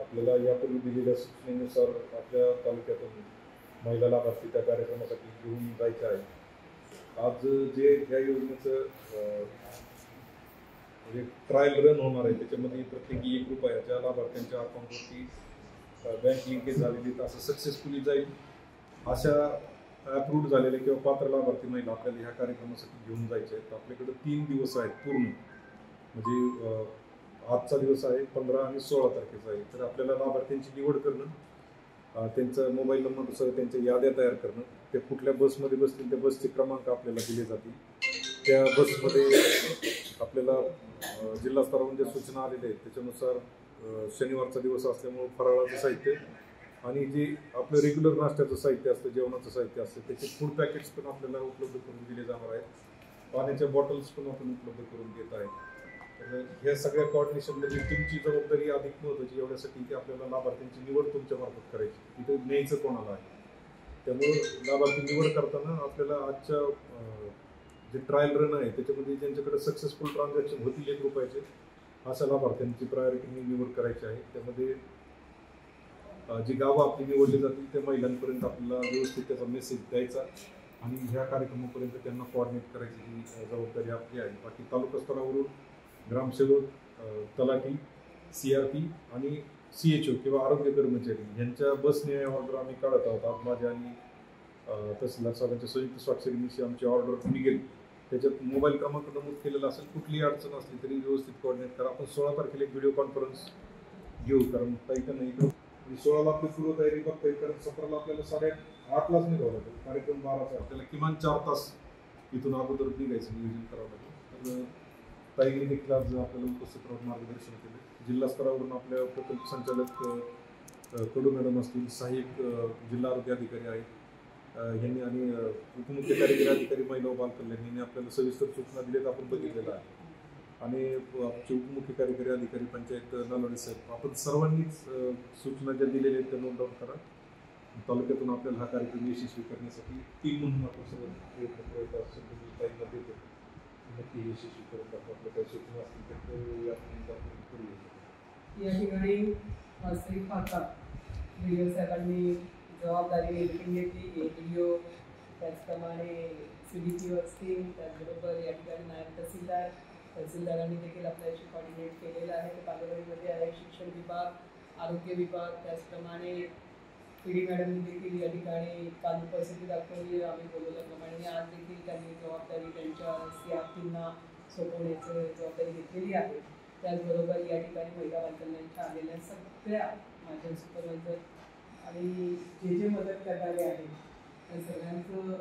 आपल्याला यापूर्वी दिलेल्या सूचनेनुसार आपल्या तालुक्यातून महिला लाभार्थी त्या कार्यक्रमासाठी घेऊन जायचे आहे। आज जे या योजनेचं म्हणजे ट्रायल रन होणार आहे त्याच्यामध्ये प्रत्येकी ₹1 ज्या लाभार्थ्यांच्या अकाउंटवरती बँक लिंकेज झालेली असं सक्सेसफुली जाईल अशा अप्रूव्ड झालेल्या किंवा पात्र लाभार्थी महिला आपल्याला ह्या कार्यक्रमासाठी घेऊन जायचे आहेत। आपल्याकडे 3 दिवस आहेत पूर्ण, म्हणजे आजचा दिवस आहे 15 आणि 16 तारखेचा आहे। तर आपल्याला लाभार्थ्यांची निवड करणं, त्यांचा मोबाईल नंबरनुसार त्यांच्या याद्या तयार करणं, ते कुठल्या बसमध्ये बसतील त्या बसचे क्रमांक आपल्याला दिले जातील, त्या बसमध्ये आपल्याला जिल्हा स्तरावरून ज्या सूचना आलेल्या आहेत त्याच्यानुसार शनिवारचा दिवस असल्यामुळे फराळाचं साहित्य आणि जे आपलं रेग्युलर नाश्त्याचं साहित्य असतं, जेवणाचं साहित्य असतं, त्याचे फूड पॅकेट्स पण आपल्याला उपलब्ध करून दिले जाणार आहेत। पाण्याच्या बॉटल्स पण आपण उपलब्ध करून देत आहे। तर ह्या सगळ्या कॉर्डिनेशनमध्ये तुमची जबाबदारी अधिक महत्त्वाची एवढ्यासाठी की आपल्याला लाभार्थ्यांची निवड तुमच्या मार्फत करायची, तिथे न्यायचं कोणाला आहे। त्यामुळे लाभार्थी निवड करताना आपल्याला आजच्या जे ट्रायल रन आहे त्याच्यामध्ये ज्यांच्याकडे सक्सेसफुल ट्रान्झॅक्शन होतील ₹1 अशा लाभार्थ्यांची प्रायोरिटीने निवड करायची आहे। त्यामध्ये जी गावं आपली निवडली जातील त्या महिलांपर्यंत आपल्याला व्यवस्थित त्याचा मेसेज द्यायचा आणि ह्या कार्यक्रमापर्यंत त्यांना कोऑर्डिनेट करायची ही जबाबदारी आपली आहे। बाकी तालुका स्तरावरून ग्रामसेवक, तलाठी, CRP आणि CHO किंवा आरोग्य कर्मचारी यांच्या बसने ऑर्डर आम्ही काढत आहोत। आज माझ्या आणि तहसीलदार साहेबांच्या संयुक्त स्वाक्षरीनिशी आमची ऑर्डर निघेल, त्याच्यात मोबाईल क्रमांक नमूद केलेला असेल, कुठलीही अडचण असली तरी व्यवस्थित कोऑर्डिनेट करा। आपण 16 तारखेला एक व्हिडिओ कॉन्फरन्स घेऊ, कारण इकडं 16ला आपली पूर्वतयारी बघता येईल, कारण 17ला आपल्याला 8:30लाच निघावं लागेल, कार्यक्रम 12चा, आपल्याला किमान 4 तास इथून अगोदर निघायचं नियोजन करावं लागेल। तर ताईंनी देखील आज आपल्याला उपस्थित राहून मार्गदर्शन केलं। जिल्हा स्तरावरून आपल्या प्रकल्प संचालक कडू मॅडम असतील, सहाय्यक जिल्हा आरोग्य अधिकारी आहेत यांनी आणि उपमुख्य कार्यकारी अधिकारी महिला व बालकल्याण यांनी आपल्याला सविस्तर सूचना दिल्यात, आपण बघितलेलं आहे। आणि आमचे उपमुख्य कार्यकारी अधिकारी पंचायत नालवडे साहेब, आपण सर्वांनीच सूचना ज्या दिलेल्या आहेत त्या नोट डाऊन करा। तालुक्यातून आपल्याला हा कार्यक्रम यशस्वी करण्यासाठी टीम म्हणून आपण सगळं प्रयत्न करत असतो, नक्की यशस्वी करून टाकू। आपल्या काही सूचना असतील तर या ठिकाणी वास्तविक पाहता व्हिडिओ साहेबांनी जबाबदारी घेतली। व्हिडिओ त्याचप्रमाणे CDPO असतील, त्याचबरोबर या ठिकाणी नायब तहसीलदारांनी देखील आपल्याशी कोऑर्डिनेट केलेलं आहे। ते बालेवाडीमध्ये आहे, शिक्षण विभाग, आरोग्य विभाग, त्याचप्रमाणे PD मॅडमनी देखील या ठिकाणी काल उपस्थिती दाखवली। आम्ही बोलवल्याप्रमाणे आज देखील त्यांनी जबाबदारी त्यांच्या CRPना सोपवण्याची जबाबदारी घेतलेली आहे। त्याचबरोबर या ठिकाणी महिला बालकल्याणच्या आलेल्या सगळ्या माझ्या सुपरवायझर आणि जे मदत करणारे आहेत त्या सगळ्यांचं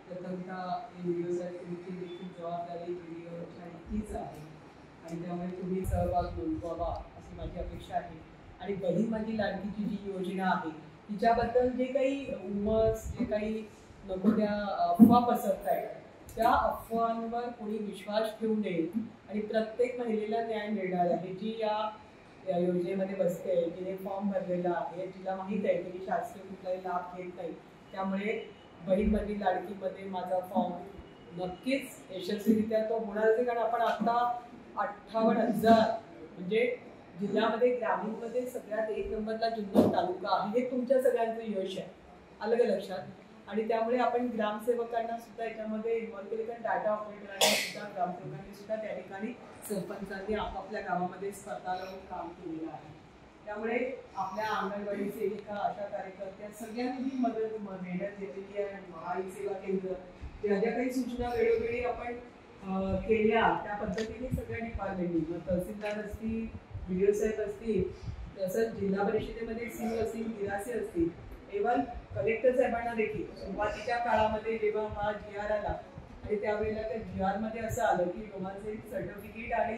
प्रथमतः व्हिडिओसाठी देखील जबाबदारी व्हिडिओच्या नक्कीच आहे आणि त्यामुळे तुम्ही सहभाग नोंदवावा अशी माझी अपेक्षा आहे। आणि बहीण माझी लाडकीची जी योजना आहे तिच्याबद्दल जे काही उमस, जे काही नको त्या अफवा पसरत आहेत त्या अफवांवर कोणी विश्वास ठेवू नये आणि प्रत्येक महिलेला न्याय मिळणार आहे। जी या योजनेमध्ये बसते, जिने फॉर्म भरलेला आहे, जिला माहीत आहे की शासकीय कुठलाही लाभ घेत नाही, त्यामुळे बहीण माझी लाडकीमध्ये माझा फॉर्म नक्कीच यशस्वीरित्या तो होणार आहे। कारण आपण आता 58,000 म्हणजे जिल्ह्यामध्ये ग्रामीणमध्ये सगळ्यात 1 नंबरला जुन्नर तालुका आहे, हे तुमच्या सगळ्यांचं यश आहे, आलं का लक्षात। आणि त्यामुळे आपण ग्रामसेवकांना सुद्धा याच्यामध्ये इन्व्हॉल्व केले, कारण डाटा ऑपरेटरांनी सुद्धा, ग्रामसेवकांनी सुद्धा त्या ठिकाणी सरपंचांनी आपापल्या गावामध्ये स्पर्धा लावून काम केलेलं आहे। त्यामुळे आपल्या अंगणवाडी सेविका, अशा कार्यकर्त्या सगळ्यांनी मेहनत घेतलेली आहे। महाई सेवा केंद्र ज्या ज्या काही सूचना वेळोवेळी आपण केल्या त्या पद्धतीने सगळ्या डिपार्टमेंटनी, तहसीलदार असतील, BDO साहेब असतील, तसंच जिल्हा परिषदेमध्ये CU असतील, गिरासे असतील, इव्हन कलेक्टर साहेबांना देखील सुरुवातीच्या काळामध्ये जेव्हा हा GR आला आणि त्यावेळेला त्या GR मध्ये असं आलं की डोमाचे सर्टिफिकेट आणि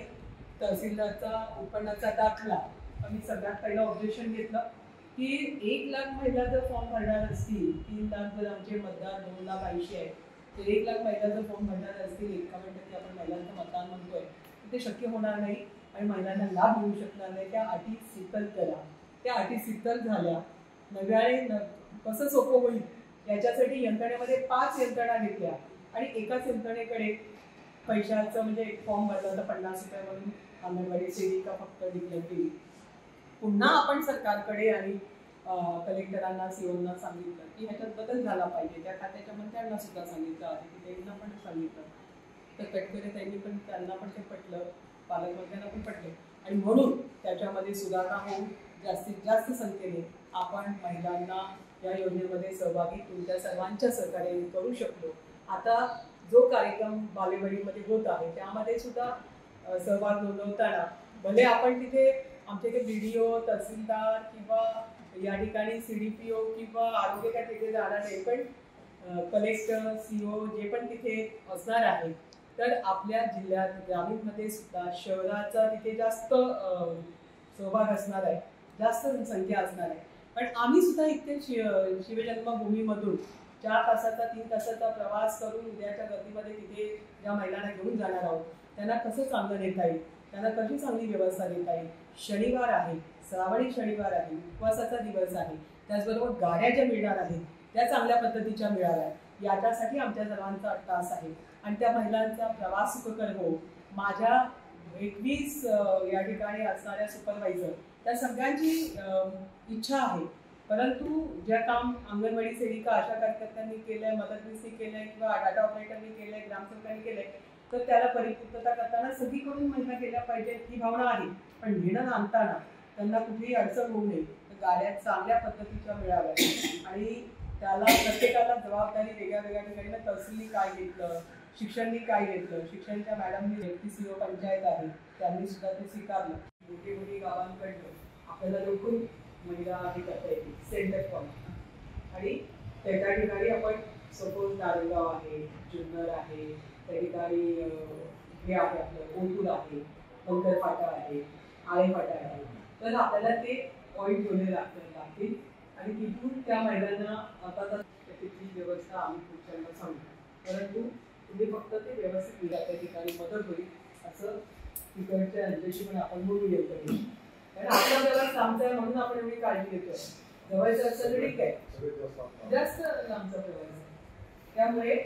तहसीलदारचा उत्पन्नाचा दाखला, आम्ही सगळ्यात पहिलं ऑब्जेक्शन घेतलं की 1 लाख महिला जर फॉर्म भरणार असतील, 3 लाख जर आमचे मतदार 2,80,000 आहे, तर 1 लाख महिला जर फॉर्म भरणार असतील, 51% आपण महिलांचं मतदान म्हणतोय, ते शक्य होणार नाही आणि महिलांना लाभ मिळू शकणार नाही। त्या अटी शिथिल करा, त्या अटी शिथिल झाल्या। नव्याने कसं सोपं होईल याच्यासाठी यंत्रणेमध्ये 5 यंत्रणा घेतल्या आणि एकाच यंत्रणेकडे पैशाचं म्हणजे एक फॉर्म भरला होता ₹50 म्हणून अंगणवाडी सेविका फक्त डिक्लेअर केली। पुन्हा आपण सरकारकडे आणि कलेक्टरांना सीओना सांगितलं की ह्याच्यात बदल झाला पाहिजे. त्या खात्याच्या मंत्र्यांना सुद्धा सांगितलं आहे की त्यांना पण सांगितलं. तर तटकरे त्यांना पण ते पटलं, पालकमंत्र्यांना पण पटले आणि म्हणून त्याच्यामध्ये सुधारणा होऊन जास्तीत जास्त संख्येने आपण महिलांना या योजनेमध्ये सहभागी तुमच्या सर्वांच्या सहकार्याने करू शकलो. आता जो कार्यक्रम बालेवाडीमध्ये होत आहे त्यामध्ये सुद्धा सहभाग नोंदवताना भले आपण तिथे आमचे ते BDO, तहसीलदार किंवा या ठिकाणी CDPO किंवा आरोग्य काय तिथे जाणार नाही, पण कलेक्टर, CO जे पण तिथे असणार आहे, तर आपल्या जिल्ह्यात ग्रामीणमध्ये सुद्धा शहराचा तिथे जास्त सहभाग असणार आहे, जास्त संख्या असणार आहे. पण आम्ही सुद्धा इथे शिवजन्मभूमीमधून 4 तासाचा 3 तासाचा प्रवास करून उद्याच्या गतीमध्ये तिथे ज्या महिलांना घेऊन जाणार आहोत त्यांना कसं चांगलं देता येईल, त्यांना कशी चांगली व्यवस्था देता येईल. शनिवार आहे, श्रावणी शनिवार आहे, उपवासाचा दिवस आहे, त्याचबरोबर गाड्या ज्या मिळणार आहेत त्या चांगल्या पद्धतीच्या मिळाव्या याच्यासाठी आमच्या सर्वांचा अट्टास आहे. आणि त्या महिलांचा प्रवास सुखकर हो. माझ्या 21 या ठिकाणी असणाऱ्या सुपरवायझर त्या सगळ्यांची इच्छा आहे, परंतु ज्या काम अंगणवाडी सेविका, आशा कार्यकर्त्यांनी केलंय, मदतनीसनी केलंय किंवा डाटा ऑपरेटरनी केलंय, ग्रामसेवकांनी केलंय, तर त्याला परिपूर्तता करताना सगळीकडून महिला केल्या पाहिजेत ही भावना आहे. पण नेणं आणताना त्यांना कुठलीही अडचण होऊ नये, तर गाड्या चांगल्या पद्धतीच्या मिळाव्या आणि त्याला प्रत्येकाला जबाबदारी वेगळ्या वेगळ्या ठिकाणी. तहसीलनी काय घेतलं, शिक्षणनी काय घेतलं, शिक्षणच्या मॅडमनी FTCO पंचायत आहे त्यांनी सुद्धा ते स्वीकारलं. मोठी गावांकडनं आपल्याला लवकर महिला हे करता येतील सेंटर पॉईंट. आणि त्या ठिकाणी आपण सपोज नारेगाव आहे, जुन्नर आहे, त्या ठिकाणी हे आहे आपलं ओतूर आहे, पंकर फाटा आहे, आळे फाटा आहे, तर आपल्याला ते पॉईंट घेऊन लागतील आणि तिथून त्या महिलांना आता तर तिथली व्यवस्था आम्ही पुढच्यांना सांगतो, परंतु तुम्ही फक्त ते व्यवस्थित मिळा त्या ठिकाणी मदत होईल असं तिकडच्या यांच्याशी पण आपण बोलू येतो. कारण आपला व्यवस्था आमचा आहे म्हणून आपण एवढी काळजी घेतोय. जवळचं असं तरी काय जास्त लांबचा प्रवास आहे, त्यामुळे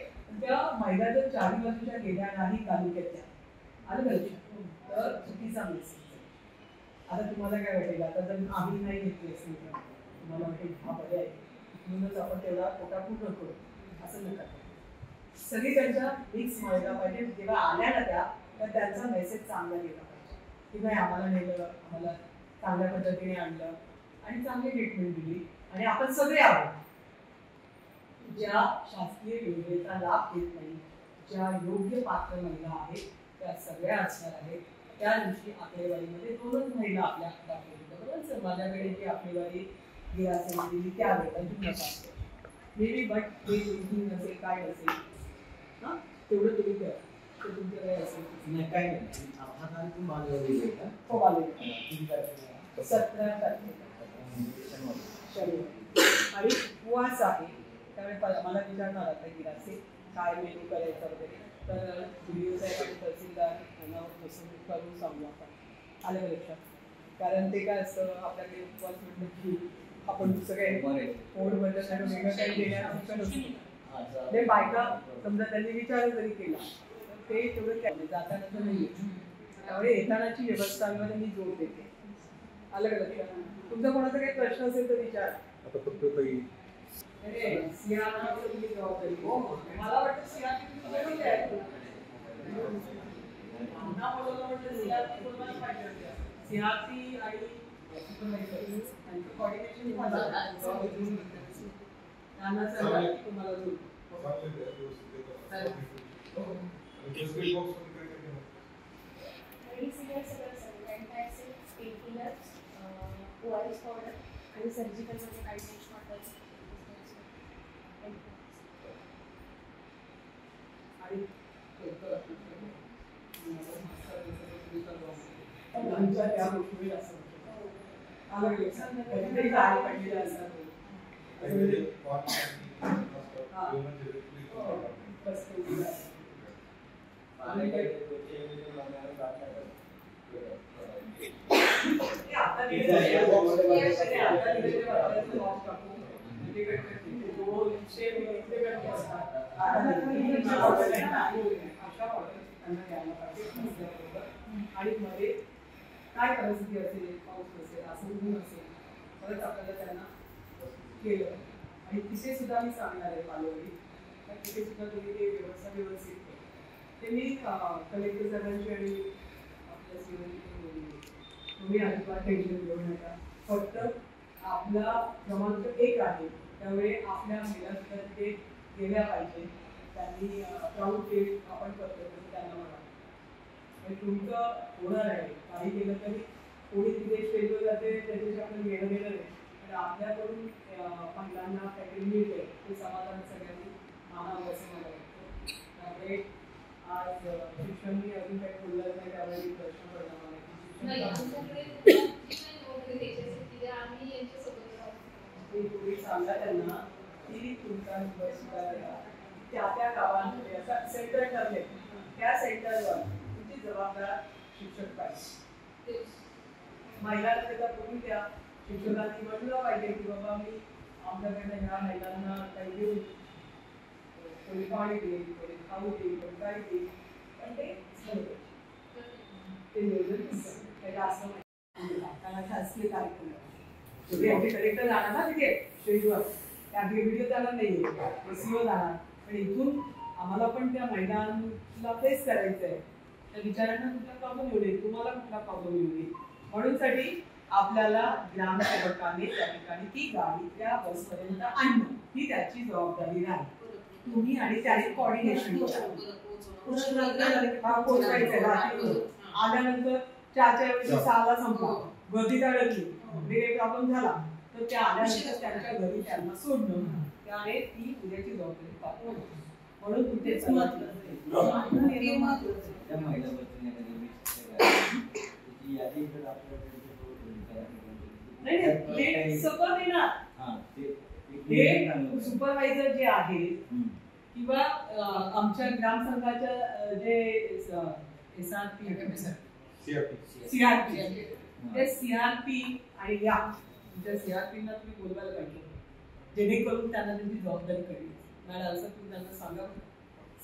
त्या महिला जर 4 बाजूच्या गेल्या नाही तालुक्याच्या आलं तर चुकीचा मेसेज. आता तुम्हाला काय वाटेल, आता जर आम्ही नाही घेतली असेल तर तुम्हाला वाटेल हा पर्याय म्हणूनच आपण तेवढा कोटा पूर्ण करू असं नका. सगळी त्यांच्या मिक्स व्हायला पाहिजे. जेव्हा आल्या ना त्या तर त्यांचा मेसेज चांगला गेला पाहिजे की नाही आम्हाला नेलं, आम्हाला चांगल्या पद्धतीने आणलं आणि चांगली ट्रीटमेंट दिली आणि आपण सगळे आहोत. ज्या शासकीय योजनेचा लाभ घेत नाही, ज्या योग्य पात्र महिला आहेत त्या सगळ्या असणार आहेत. त्या दिवशी आकडेवारीमध्ये 2च महिला आपल्या दाखवली, बरोबर. माझ्याकडे जी आकडेवारी दिली त्यावेळेला अजून नका मेबी, बट हे तुम्ही नसेल काय नसेल हां तेवढं तुम्ही करा. तर तुमचं काय असेल नाही काय नाही. हा कार्यक्रम बालेवाडीला हो बालेवाडी 17 तारखेला शनिवारी आणि उपवास आहे. त्यामुळे मला विचारणार आता गिरासे काय मेनू करायचा वगैरे, तर BDO साहेब आणि तहसीलदार यांना बसून करून सांगू आपण. आलं लक्षात. कारण ते काय असतं आपल्याकडे उपवास म्हटलं की आपण सगळे पोट बदल वेगळं काही देण्यात बायका समजा त्यांनी विचार जरी केला तर ते तेवढं जाताना तर नाही. त्यामुळे येतानाची व्यवस्थांवर मी जोर देते. आलं का लक्षात. तुमचा कोणाचा काही प्रश्न असेल तर विचार. आता फक्त काही तुम्ही जबाबदारी मला वाटतं सिंहाती आणि आणि सर्जिकलमध्ये काही वाटायचं त्या गोष्टी असं आणि मध्ये काय परिस्थिती असेल, पाऊस नसेल, असं ऊन असेल, परत आपल्याला त्यांना केलं. आणि तिथे सुद्धा मी सांगणार आहे पालोडी, तर तिथे सुद्धा तुम्ही ते व्यवस्था व्यवस्थित केली. ते मी कलेक्टर साहेबांची आणि आपल्या तुम्ही अजिबात टेन्शन घेऊ नका. फक्त आपला क्रमांक 1 आहे, त्यामुळे आपल्या महिला सुद्धा तिथे गेल्या पाहिजे. त्यांनी प्राऊड फील आपण करतो तसं त्यांना मला वाटतं. तुमचं होणार आहे, काही केलं तरी कोणी तिथे स्टेजवर जाते त्याच्याशी आपण घेणं गेलं नाही, पण आपल्याकडून महिलांना काहीतरी मिळते ते समाधान सगळ्यांनी मानावं असं मला वाटतं. त्यामुळे आज शिक्षण मी अजून काही बोललं नाही, त्यामुळे प्रश्न पडला तुम्ही सांगा त्यांना की तुमचा त्या त्या गावांमध्ये असं सेंटर ठरले, त्या सेंटरवर तुमची जबाबदार शिक्षक पाहिजे. महिलांना त्याचा बोलून द्या, शिक्षकांनी म्हटलं पाहिजे की बाबा मी आमच्याकडे ह्या महिलांना काही देऊ, कोणी पाणी देईल, कोणी खाऊ देईल, कोणी काय देईल, पण ते नियोजन त्याच्या असं शासकीय कार्यक्रम कलेक्टर जाणार ना तिथे स्टेजवर, त्या व्हिडिओ जाणार नाही, सीओ जाणार, पण इथून आम्हाला पण त्या महिलांना फेस करायचं आहे. त्या विचारांना कुठला प्रॉब्लेम येऊ नये, तुम्हाला कुठला प्रॉब्लेम येऊ नये, म्हणून साठी आपल्याला ग्रामसेवकाने त्या ठिकाणी ती गाडी त्या बसपर्यंत आणणं ही त्याची जबाबदारी राहील. तुम्ही आणि त्याने कॉर्डिनेशन आल्यानंतर 4:06 संपला, गर्दी अडकली, काही प्रॉब्लेम झाला तर त्या आल्यानंतर त्यांच्या घरी त्यांना सोडणं, त्याने ती उद्याची जबाबदारी पाहतो. म्हणून कुठेच सुपरवायझर जे आहे किंवा आमच्या ग्रामसंघाच्या जे SRP CRP ते CRP आणि या तुमच्या CRP ना तुम्ही बोलवायला पाहिजे, जेणेकरून त्यांना त्यांची जबाबदारी कळेल. मॅडम असं तुम्ही त्यांना सांगा,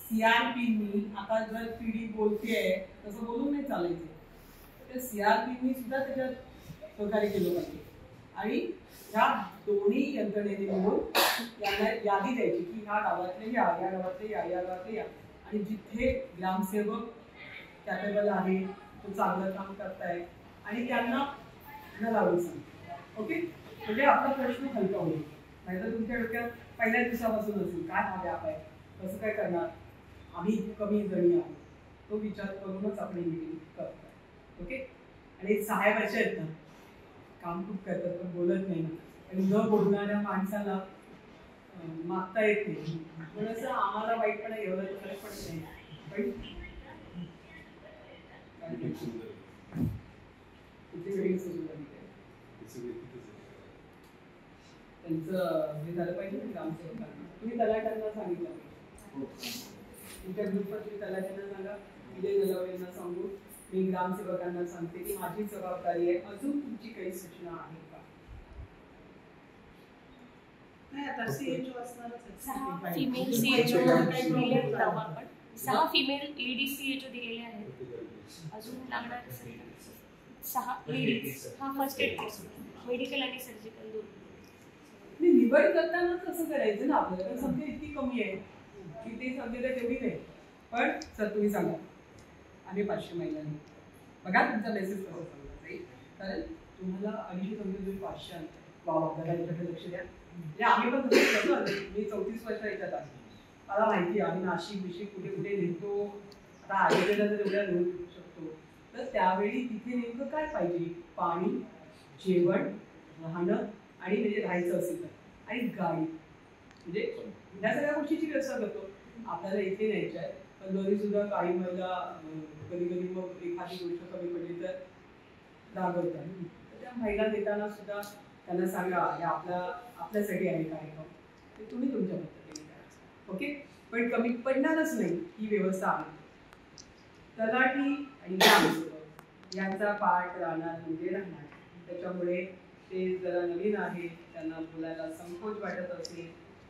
CRP आता जर PD बोलतेय तसं बोलून नाही चालायचं, तर CRP सुद्धा त्याच्यात सहकार्य केलं पाहिजे. आणि ह्या दोन्ही यंत्रणेने मिळून यांना यादी द्यायची की ह्या गावातले या गावातले या गावातले या, आणि जिथे ग्रामसेवक कॅपेबल आहे, तो चांगलं काम करताय आणि त्यांना लावून सांग. ओके, म्हणजे आपला प्रश्न हलका होईल. नाहीतर तुमच्या डोक्यात पहिल्या दिवसापासून असेल काय हा व्याप आहे, कसं काय करणार, आम्ही कमी जणी आहोत, तो विचार करूनच आपली मीटिंग करतात. ओके, आणि साहेब असे आहेत ना, काम खूप करतात पण बोलत नाही, आणि न बोलणाऱ्या माणसाला मागता येत नाही, म्हणून असं आम्हाला वाईटपणा एवढं फरक पडत नाही. पण त्यांचं हे झालं पाहिजे ना ग्रामसेवकांना. तुम्ही तलाट्यांना सांगितलं तुमच्या ग्रुपवर, तुम्ही तलाट्यांना सांगा, विजय नलावडेंना सांगू, मी ग्रामसेवकांना सांगते की माझी जबाबदारी आहे. अजून तुमची काही सूचना आहे का? नाही, आता CHO असणारच आहे. 6 फिमेल CHO दिलेले आपण 6 फिमेल लेडीज CHO दिलेले आहेत. अजून लागणार 6 लेडीज. हा फर्स्ट एड मेडिकल आणि सर्जिकल दोन. निवड करताना कसं करायचं ना आपल्याला, संख्या इतकी कमी आहे की ते संख्येला तेवढी नाही. पण सर तुम्ही सांगा, आम्ही 500 महिलांनी बघा तुमचा मेसेज कसं सांगला जाईल, कारण तुम्हाला 250 संख्या 500 आणतात. बाबा याच्याकडे लक्ष द्या. म्हणजे आम्ही पण करतो. मी 34 वर्ष याच्यात आहे, मला माहिती आहे. आम्ही नाशिक कुठे कुठे नेतो. आता आयुर्वेदा जर एवढ्या नेऊ शकतो तर त्यावेळी तिथे नेमकं काय पाहिजे, पाणी, जेवण, राहणं, आणि म्हणजे राहायचं असेल तर, आणि गाडी, म्हणजे ह्या सगळ्या गोष्टीची व्यवस्था करतो. आपल्याला इथे न्यायच्या आहे, पण दोन्ही सुद्धा काही महिला कधी कधी मग एखादी गोष्ट कमी पडली तर रागवतात. तर त्या महिला देताना सुद्धा त्यांना सांगा, हे आपल्यासाठी आहे कार्यक्रम, ते तुम्ही तुमच्या पद्धतीने करा. ओके, पण कमी पडणारच नाही ही व्यवस्था आहे. तलाठी आणि ग्रामसेवक यांचा पाठ राहणार म्हणजे राहणार. त्याच्यामुळे ते जरा नवीन आहे, त्यांना बोलायला संकोच वाटत असेल,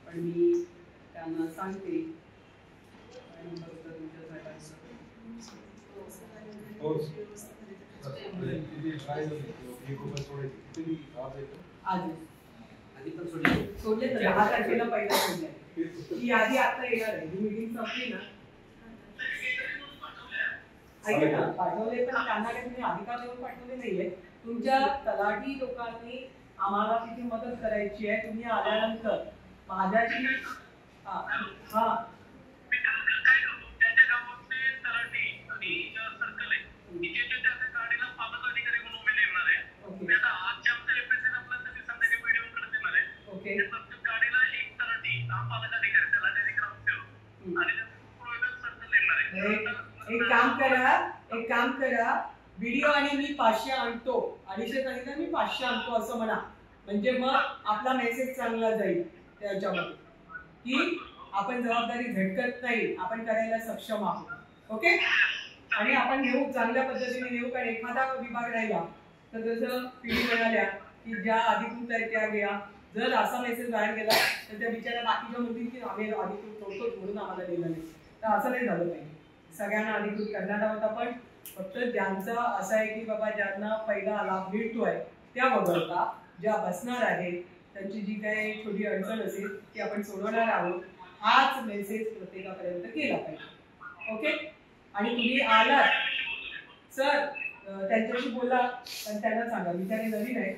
पण मी त्यांना सांगते. आणि आज आधी पण सोडली. सोडले तर 10 तारखेला पहिला सोडले. ही यादी आता येणार आहे. ही मीटिंग संपली ना. ऐका ना, पाठवले पण त्यांना काही तुम्ही अधिकार देऊन पाठवले नाहीये. तुमच्या तलाठी लोकांनी आम्हाला किती मदत करायची आहे तुम्ही आल्यानंतर माझ्याशी हा एक काम करा व्हिडिओ आणि मी 500 आणतो 250 सांगितलं मी 500 आणतो असं म्हणा म्हणजे मग आपला मेसेज चांगला जाईल त्याच्यामध्ये की आपण जबाबदारी झटकत नाही आपण करायला सक्षम आहोत ओके आणि आपण नेऊ चांगल्या पद्धतीने नेऊ कारण एखादा विभाग राहिला तर जसं पिढी म्हणाल्या की ज्या अधिकृत आहेत त्या घ्या जर असा मेसेज बाहेर गेला तर त्या बिचाऱ्या बाकीच्या म्हणतील की आम्ही अधिकृत नव्हतो म्हणून आम्हाला दिलं नाही तर असं नाही झालं पाहिजे सगळ्यांना अधिकृत करण्यात आहोत आपण फक्त ज्यांचा असं आहे की बाबा ज्यांना पहिला लाभ मिळतोय त्या वगळता ज्या बसणार आहेत त्यांची जी काही छोटी अडचण असेल ती आपण सोडवणार आहोत हाच मेसेज प्रत्येकापर्यंत केला पाहिजे ओके आणि तुम्ही आलात सर त्यांच्याशी बोला पण त्यांना सांगा विचारे नवीन आहे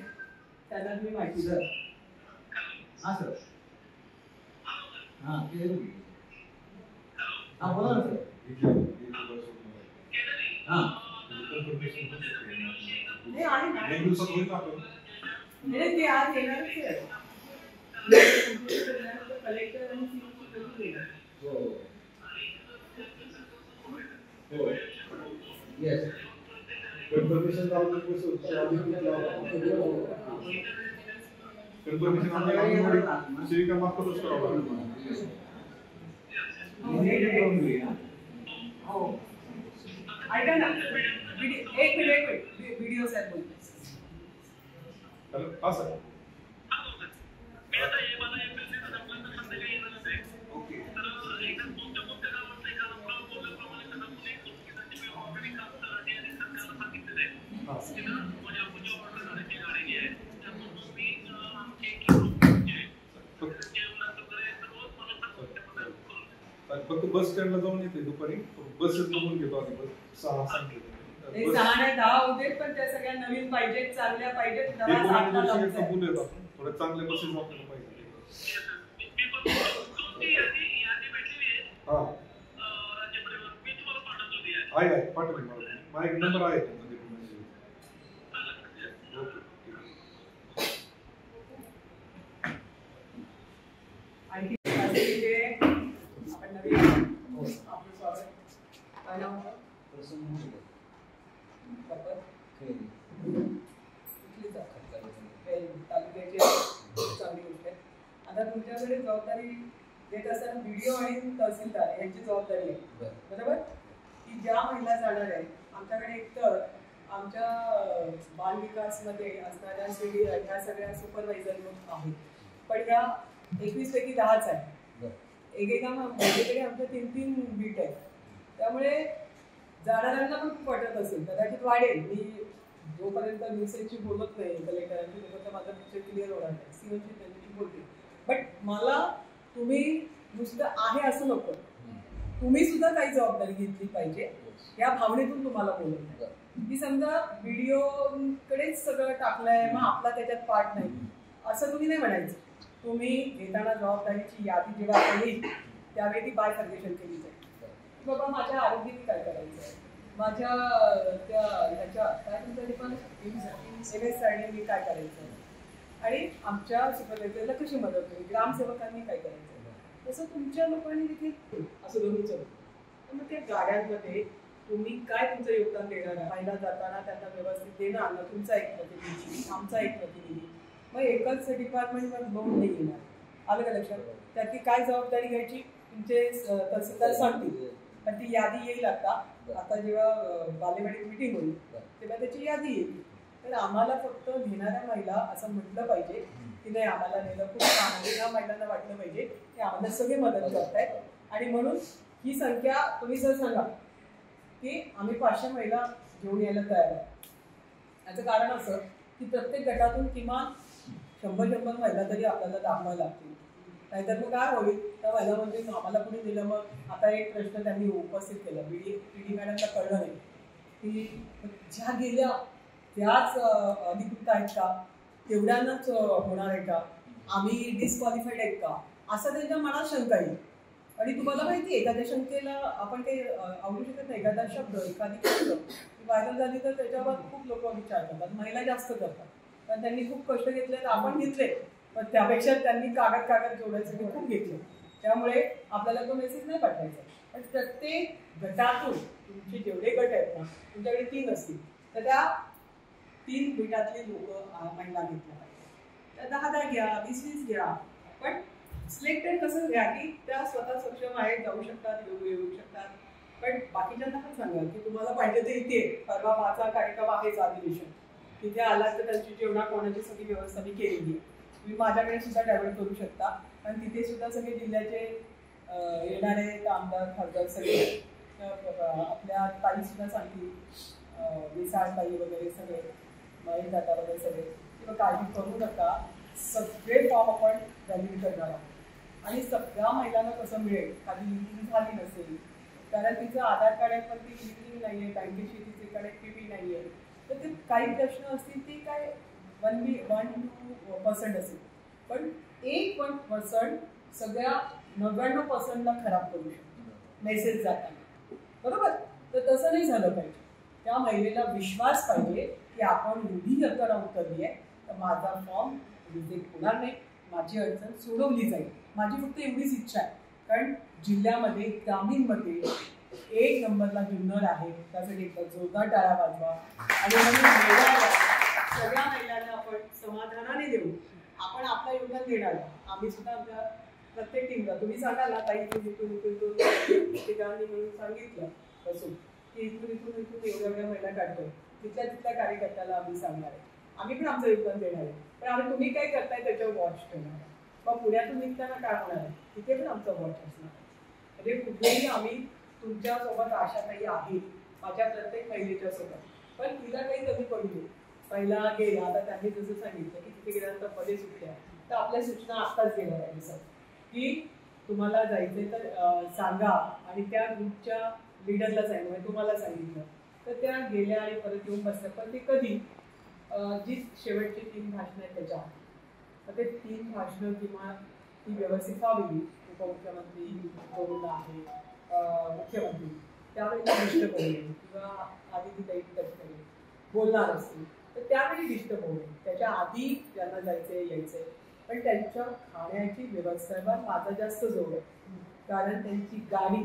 त्यांना तुम्ही माहिती द्या हा सर हा बोला ना सर नाही आहे ना नाही ते आज येणारच आहे कलेक्टर आणि सीओची येणार येस कन्फर्मेशन सेविका मार्फतच करावं लागेल हो ऐका ना एक मिनिट व्हिडिओ साहेब बोलतो हॅलो हा सर फक्त बस स्टँडला जाऊन येते दुपारी बसेस बघून घेतो आधी बस 6 नाही 6 नाही 10 होते पण त्या सगळ्या नवीन पाहिजेत चांगल्या पाहिजेत थोड्या चांगल्या बसेस आपल्याला पाहिजे हा आहे पाठवले मला माझा नंबर आहे आणखी आपण नवीन आपलं स्वागत काय नाव तालुक्याची चांगली गोष्ट आहे आता तुमच्याकडे जबाबदारी देत असताना व्हिडिओ आणि तहसीलदार यांची जबाबदारी आहे बरोबर की ज्या महिला जाणार आहेत आमच्याकडे एकतर आमच्या बालविकासमध्ये असणाऱ्या सीडी ह्या सगळ्या सुपरवायझर आहेत पण ह्या 21 पैकी 10च आहे एकेका माझ्याकडे आमच्या 3-3 बीट आहेत त्यामुळे जाणाऱ्यांना पण खूप वाटत असेल कदाचित वाढेल मी जोपर्यंत न्यूसेसची बोलत नाही कलेक्टरांची तोपर्यंत माझा पिक्चर क्लिअर होणार नाही सीओची त्यांची बोलते बट मला तुम्ही नुसतं आहे असं नको तुम्ही सुद्धा काही जबाबदारी घेतली पाहिजे या भावनेतून तुम्हाला बोलत आहे की समजा व्हिडिओकडेच सगळं टाकलंय मग आपला त्याच्यात पार्ट नाही असं तुम्ही नाही म्हणायचं तुम्ही घेताना जबाबदारीची यादी जेव्हा येईल त्यावेळी ती बायफर्गेशन केली जाईल बाबा माझ्या आरोग्याने काय करायचं आहे माझ्या त्या ह्याच्या काय तुमच्या पण MSसाठी मी काय करायचं आहे आणि आमच्या सुपरवायझरला कशी मदत होईल ग्रामसेवकांनी काय करायचं आहे तसं तुमच्या लोकांनी देखील असं धरून चालू तर मग त्या गाड्यांमध्ये तुम्ही काय तुमचं योगदान देणार आहे पहिला जाताना त्यांना व्यवस्थित देणं आणणं तुमचा एक प्रतिनिधी आमचा एक प्रतिनिधी मग एकच डिपार्टमेंटवर लोन नाही येणार आलं का लक्षात त्याची काय जबाबदारी घ्यायची तुमचे तहसीलदार सांगतील पण ती यादी येईल आता जेव्हा बालेवाडीत मीटिंग होईल तेव्हा त्याची यादी येईल तर आम्हाला फक्त घेणाऱ्या महिला असं म्हटलं पाहिजे की नाही आम्हाला नेलं खूप छान आहे ह्या महिलांना वाटलं पाहिजे की आम्हाला सगळे मदत करतायत आणि म्हणून ही संख्या तुम्ही जर सांगा की आम्ही 500 महिला घेऊन यायला तयार आहे याचं कारण असं की प्रत्येक गटातून किमान 100 महिला तरी आपल्याला दाखवायला लागतील. नाहीतर मग काय होईल, त्या महिला म्हणजे आम्हाला पुढे दिलं. मग आता एक प्रश्न त्यांनी उपस्थित केला, पीडी मॅडमला कळलं नाही की ज्या गेल्या त्याच अधिकृत आहेत का, तेवढ्यांनाच होणार आहे का, आम्ही डिस्क्वालिफाईड आहेत का, असं त्यांच्या मनात शंका येईल. आणि तुम्हाला माहिती आहे एखाद्या शंकेला आपण काही आवडू शकत नाही. एखादा शब्द एखादी गोष्ट व्हायरल झाली तर त्याच्यावर खूप लोक विचार करतात, महिला जास्त करतात. कारण त्यांनी खूप कष्ट घेतले तर आपण घेतले, पण त्यापेक्षा त्यांनी कागद जोडायसाठी खूप घेतले. त्यामुळे आपल्याला तो मेसेज नाही पाठवायचा. पण प्रत्येक गटातून तुमचे जेवढे गट आहेत ना, तुमच्याकडे 3 असतील तर त्या 3 गटातले लोक महिला घेतल्या पाहिजे. त्या 10 घ्या, 20 घ्या, पण सिलेक्टेड कसं घ्या की त्या स्वतः सक्षम आहेत, जाऊ शकतात, येऊ शकतात. पण बाकीच्यांना पण सांगा की तुम्हाला पाहिजे ते इथे परवा 5 कार्यक्रम आहेच अधिवेशन, तिथे आलात तर त्यांची जेवणा कोणाची सगळी व्यवस्था मी केलेली आहे. तुम्ही माझ्याकडे सुद्धा डायव्हर्ट करू शकता. आणि तिथे सुद्धा सगळे जिल्ह्याचे येणारे आमदार खासदार सगळे आपल्या ताई सुद्धा सांगतील, विसाळ ताई वगैरे सगळे, महेश दादा वगैरे सगळे, किंवा काळजी करू नका, सगळे फॉर्म आपण व्हॅल्यू करणार आहोत. आणि सगळ्या महिलांना कसं मिळेल, खाली लिंकिंग झाली नसेल, कारण तिचं आधार कार्डावरती लिंकिंग नाही आहे, बँकेशी तिची कनेक्टिव्हिटी नाही आहे, तर ते काही प्रश्न असतील ते काय 1-2% असेल, पण 1% सगळ्या 99%ला खराब करू शकतो मेसेज जाताना, बरोबर. तर तसं नाही झालं पाहिजे. त्या महिलेला विश्वास पाहिजे की आपण एवढी रक्कम उतरली आहे तर माझा फॉर्म रिजेक्ट होणार नाही, माझी अडचण सोडवली जाईल. माझी फक्त एवढीच इच्छा आहे. कारण जिल्ह्यामध्ये ग्रामीणमध्ये 1 नंबरला जुन्नर आहे, त्यासाठी एकदा जोरदार टाळ्या वाजवा. आणि म्हणून सगळ्या महिलांना आपण समाधानाने देऊ, आपण आपलं योगदान देणार. आम्ही सुद्धा आमच्या प्रत्येक टीमला तुम्ही सांगाल ना, ताई इथून ठिकाणी म्हणून सांगितलं बसून की इथून एवढ्या महिला काढतोय, तिथल्या कार्यकर्त्याला आम्ही सांगणार आहे, आम्ही पण आमचं योगदान देणार आहे. पण आम्ही तुम्ही काय करताय त्याच्यावर वॉच ठेवणार आहे. मग पुण्यातून निघताना काय होणार आहे, तिथे पण आमचा वॉच असणार आहे. म्हणजे कुठेही आम्ही तुमच्यासोबत आशाताई आहे, माझ्या प्रत्येक महिलेच्या सोबत. पण तिला काही कमी पडू दे. पहिला गेला, आता त्यांनी जसं सांगितलं की तिथे गेल्यानंतर पदे सुटल्या, तर आपल्या सूचना आत्ताच गेल्या पाहिजे सर की तुम्हाला जायचे तर सांगा. आणि त्या ग्रुपच्या लिडरला सांगितलं, म्हणजे तुम्हाला सांगितलं तर त्या गेल्या आणि परत येऊन बसल्या. पण ते कधी जी शेवटची 3 भाषणं आहेत त्याच्या, तर ते 3 भाषणं किंवा ती व्यवस्थित व्हावी. उपमुख्यमंत्री बोलणं आहे, मुख्यमंत्री त्यावेळी डिस्टर्ब होऊ नये, किंवा आदितीताई तटकरे बोलणार असतील तर त्यावेळी डिस्टर्ब होऊ नये. त्याच्या आधी ज्यांना जायचंय यायचंय, पण त्यांच्या खाण्याची व्यवस्थेवर माझा जास्त जोर आहे. कारण त्यांची गाडी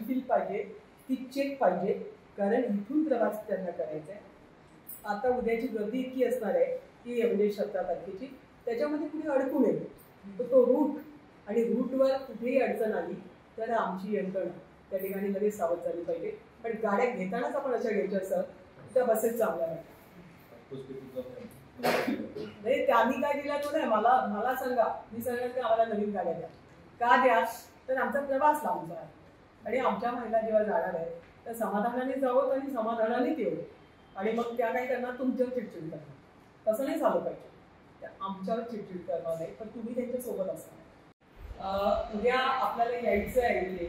ती पाहिजे, ती चेक पाहिजे, कारण इथून प्रवास त्यांना करायचा आहे. आता उद्याची गर्दी इतकी असणार आहे की म्हणजे 17 तारखेची, त्याच्यामध्ये कुठे अडकू नये. तो रूट आणि रूटवर कुठेही अडचण आली तर आमची यंत्रणा त्या ठिकाणी लगेच सावध झाली पाहिजे. पण गाड्या घेतानाच आपण अशा घ्यायच्या असतात त्या बसेस चांगल्या नाही. त्यांनी काय दिला तो नाही, मला सांगा, मी सांगणार की आम्हाला नवीन गाड्या द्या. का द्या, तर आमचा प्रवास लांबचा आहे आणि आमच्या महिला जेव्हा जाणार आहे तर समाधानाने जावं आणि समाधानानेच येऊ. आणि मग त्या काय करणार, तुमच्यावर चिडचिड करणार. तसं नाही झालं पाहिजे. आमच्यावर चिडचिड करणार नाही, पण तुम्ही त्यांच्या सोबत असणार. उद्या आपल्याला यायचं आहे इथे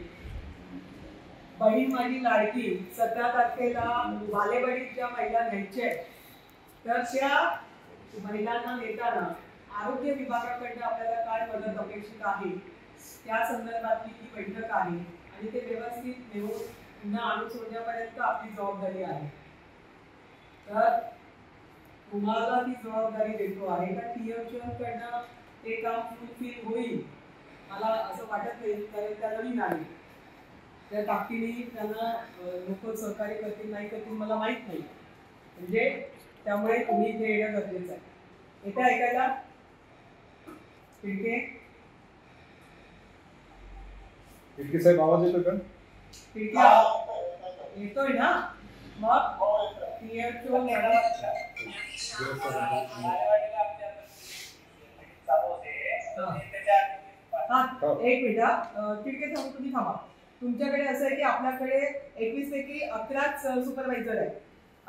बहीण माझी लाडकी 17 तारखेला बालेवाडीच्या महिला घ्यायच्या आहेत. तर त्या महिलांना नेताना आरोग्य विभागाकडनं आपल्याला काय मदत अपेक्षित आहे त्या संदर्भातली ही बैठक आहे. आणि ते व्यवस्थित नेऊन पुन्हा आणून सोडण्यापर्यंत आपली जबाबदारी आहे. तर तुम्हाला ती जबाबदारी देतो आहे का टीएमसीकडनं ते काम फुलफिल होईल मला असं वाटत नाही. कारण त्या नवीन आहे, त्या ताकदीने त्यांना लोक सहकार्य करतील नाही करतील मला माहीत नाही. म्हणजे त्यामुळे तुम्ही इथे येणं गरजेचं आहे. येथे ऐकायला खिडकी साहेब आवाज येतो का? येतोय ना. मग एक मिनिट तिकडे थांबून तुम्ही थांबा. तुमच्याकडे असं आहे की आपल्याकडे 21 पैकी 11च सुपरवायझर आहे.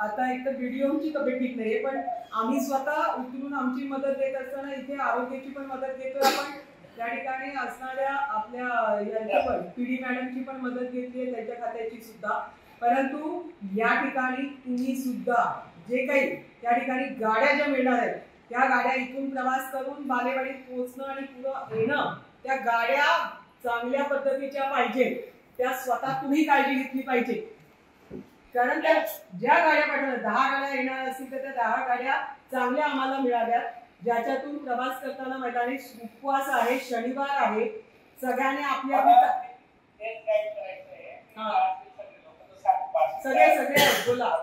आता एक तर बीडीओची तब्येत ठीक नाहीये, पण आम्ही स्वतः उतरून आमची मदत देत असताना इथे आरोग्याची पण मदत घेतोय आपण. त्या ठिकाणी असणाऱ्या आपल्या यांची पण पीडी मॅडमची पण मदत घेतली आहे, त्यांच्या खात्याची सुद्धा. परंतु या ठिकाणी तुम्ही सुद्धा जे काही त्या ठिकाणी गाड्या ज्या मिळणार आहेत त्या गाड्या इथून प्रवास करून बालेवाडीत पोहोचणं आणि पुढं येणं, त्या गाड्या चांगल्या पद्धतीच्या पाहिजे, त्या स्वतः तुम्ही काळजी घेतली पाहिजे. कारण त्या ज्या गाड्या पाठवणार 10 गाड्या येणार असतील तर त्या 10 गाड्या चांगल्या आम्हाला मिळाव्यात, ज्याच्यातून प्रवास करताना मैदानी उपवास आहे, शनिवार आहे, सगळ्यांनी आपली आपली सगळे बोला.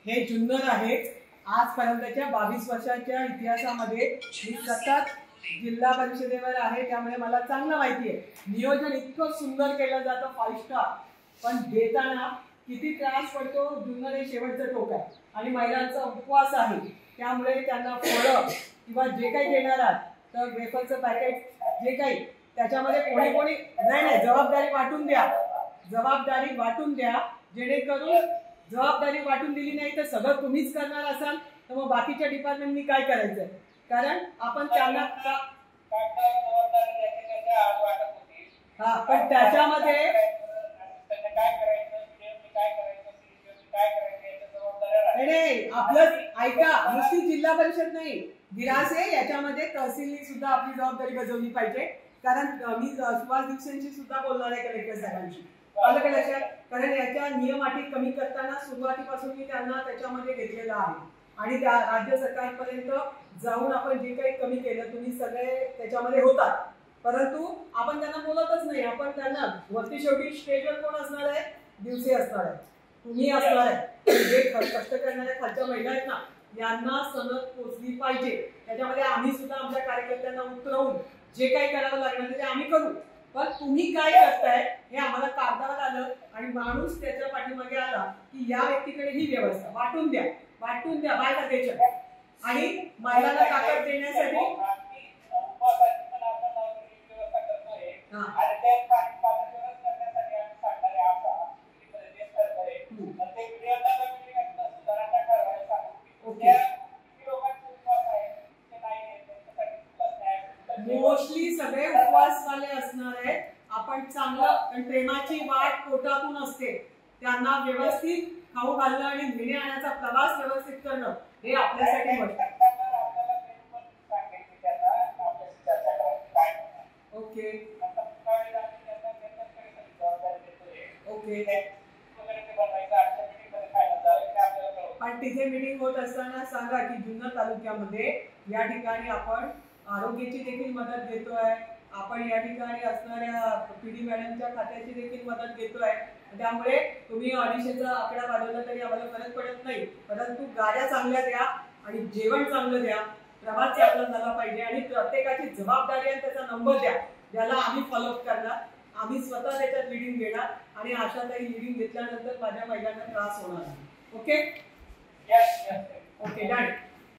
हे जुन्नर आहे. आजपर्यंतच्या 22 वर्षाच्या इतिहासामध्ये मी सतत जिल्हा परिषदेवर आहे, त्यामुळे मला चांगलं माहिती आहे. नियोजन इतकं सुंदर केलं जातं 5 स्टार, पण देताना किती त्रास पडतो. जुन्नर हे शेवटचं टोक आहे आणि महिलांचा उपवास आहे, त्यामुळे त्यांना फळं किंवा जे काही देणार आहात तर वेफरचं पॅकेट जे काही त्याच्यामध्ये कोणी नाही जबाबदारी वाटून द्या, जबाबदारी वाटून द्या. जेणेकरून जबाबदारी वाटून दिली नाही तर सगळं तुम्हीच करणार असाल तर मग बाकीच्या डिपार्टमेंटनी काय करायचंय. कारण आपण त्यांना हा पण त्याच्यामध्ये नाही आपलं ऐका, नुसती जिल्हा परिषद नाही गिरासे याच्यामध्ये तहसीलनी सुद्धा आपली जबाबदारी बजावली पाहिजे. कारण मी सुभाष दिवसेंची सुद्धा बोलणार आहे कलेक्टर साहेबांशी, आलं का लक्षात. कारण याच्या नियम अटी कमी करताना सुरुवातीपासून मी त्यांना त्याच्यामध्ये घेतलेलं आहे आणि त्या राज्य सरकारपर्यंत जाऊन आपण जे काही कमी केलं तुम्ही सगळे त्याच्यामध्ये होतात, परंतु आपण त्यांना बोलतच नाही. आपण त्यांना वरती शेवटी स्टेजवर कोण असणार आहे, दिवसे असणार आहे, तुम्ही असणार आहे. जे कष्ट करणाऱ्या खालच्या महिला आहेत ना यांना सनद पोचली पाहिजे. त्याच्यामध्ये आम्ही सुद्धा आमच्या कार्यकर्त्यांना उतरवून जे काही करावं लागणार ते आम्ही करू, पण तुम्ही काय करताय हे आम्हाला कागदावर आलं आणि माणूस त्याच्या पाठीमागे आला की या व्यक्तीकडे ही व्यवस्था वाटून द्या बाय त्याच्या आणि महिलांना ताकद देण्यासाठी मोस्टली सगळे उपवासवाले असणार आहेत. आपण चांगलं प्रेमाची वाट पोटातून असते, त्यांना व्यवस्थित खाऊ घालणं आणि घेणे आणण्याचा प्रवास व्यवस्थित करणं हे आपल्यासाठी मोठं. ओके ओके पण तिथे मीटिंग होत असताना सांगा की जुन्नर तालुक्यामध्ये या ठिकाणी आपण आरोग्याची देखील मदत घेतोय, आपण या ठिकाणी असणाऱ्या पीडी मॅडमच्या खात्याची देखील मदत घेतोय. त्यामुळे तुम्ही 250चा आकडा वाढवला तरी आम्हाला फरक पडत नाही, परंतु गाड्या चांगल्या द्या आणि जेवण चांगलं द्या, प्रवास चांगला झाला पाहिजे आणि प्रत्येकाची जबाबदारी आणि त्याचा नंबर द्या ज्याला आम्ही फॉलोअप करणार. आम्ही स्वतः त्याच्यात लिडिंग घेणार आणि आशाताई लिडिंग घेतल्यानंतर माझ्या महिलांना त्रास होणार. Okay okay done.